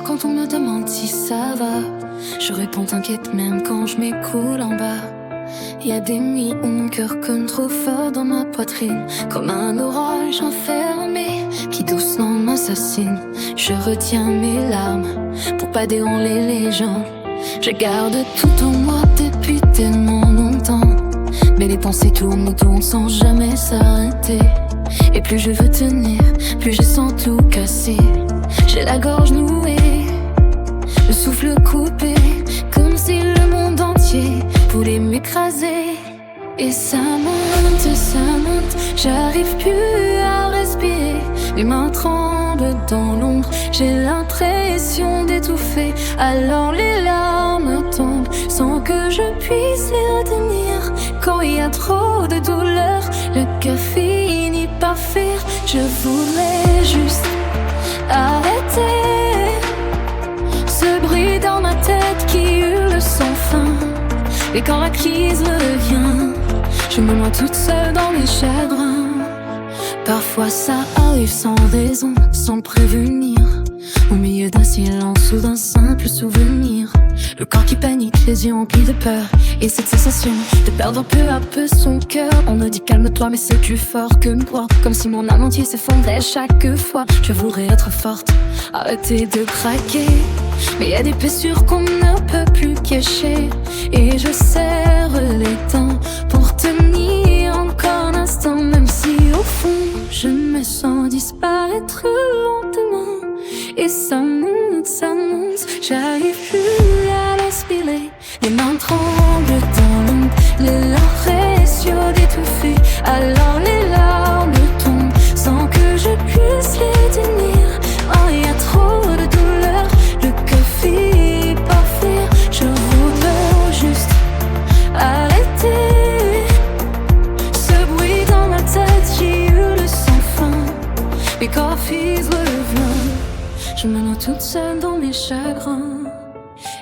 soir quand on me demande si ça va, je réponds t'inquiète même quand je m'écroule en bas. Y a des nuits où mon cœur cogne trop fort dans ma poitrine, comme un orage enfermé qui doucement m'assassine. Je retiens mes larmes pour pas dérouler les jambes. Je garde tout en moi depuis tellement longtemps, mais les pensées tournent autour sans jamais s'arrêter. Et plus je veux tenir, plus je sens tout casser. J'ai la gorge nouée, le souffle coupé, comme si le monde entier voulait m'écraser. Et ça monte, j'arrive plus à respirer. Les mains tremblent dans l'ombre, j'ai l'impression d'étouffer. Alors les larmes tombent sans que je puisse les retenir. Quand il y a trop de douleur, le cœur finit par fuir. Je voudrais juste arrêter ce bruit dans ma tête qui hurle sans fin. Et quand la crise revient, je me noie toute seule dans mes chagrins. Parfois ça arrive sans raison, sans prévenir, au milieu d'un silence ou d'un simple souvenir. Le corps qui panique, les yeux remplis de peur, et cette sensation de perdre peu à peu son cœur. On me dit calme-toi mais c'est plus fort que moi, comme si mon âme entière s'effondrait chaque fois. Je voudrais être forte, arrêter de craquer, mais y a des blessures qu'on ne peut plus cacher. Et je serre les dents pour tenir encore un instant, même si au fond je me sens disparaître lentement. Et ça monte, j'arrive plus à respirer. Les mains tremblent dans l'ombre, l'impression d'étouffer. Alors les larmes tombent sans que je puisse les tenir. Oh, y a trop de douleur, le cœur finit par fuir. Je voudrais juste arrêter ce bruit dans ma tête qui hurle sans fin. Mais quand la crise revient, je me noie toute seule dans mes chagrins.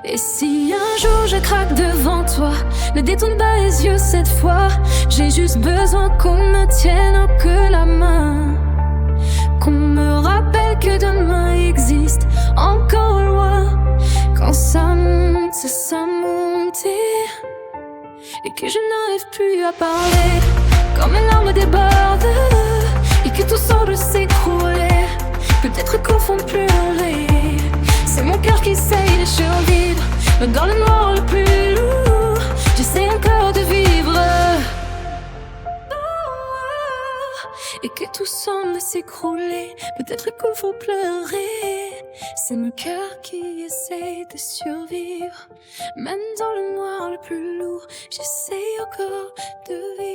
Et si un jour je craque devant toi, ne détourne pas les yeux cette fois. J'ai juste besoin qu'on me tienne que la main, qu'on me rappelle que demain existe encore loin. Quand ça monte et que je n'arrive plus à parler, quand mes larmes débordent et que tout semble s'écrouler, peut-être qu'au fond pleurer, c'est mon cœur qui essaye de survivre. Mais dans le noir le plus lourd, j'essaie encore de vivre. Et que tout semble s'écrouler, peut-être qu'il faut pleurer, c'est mon cœur qui essaie de survivre. Même dans le noir le plus lourd, j'essaie encore de vivre.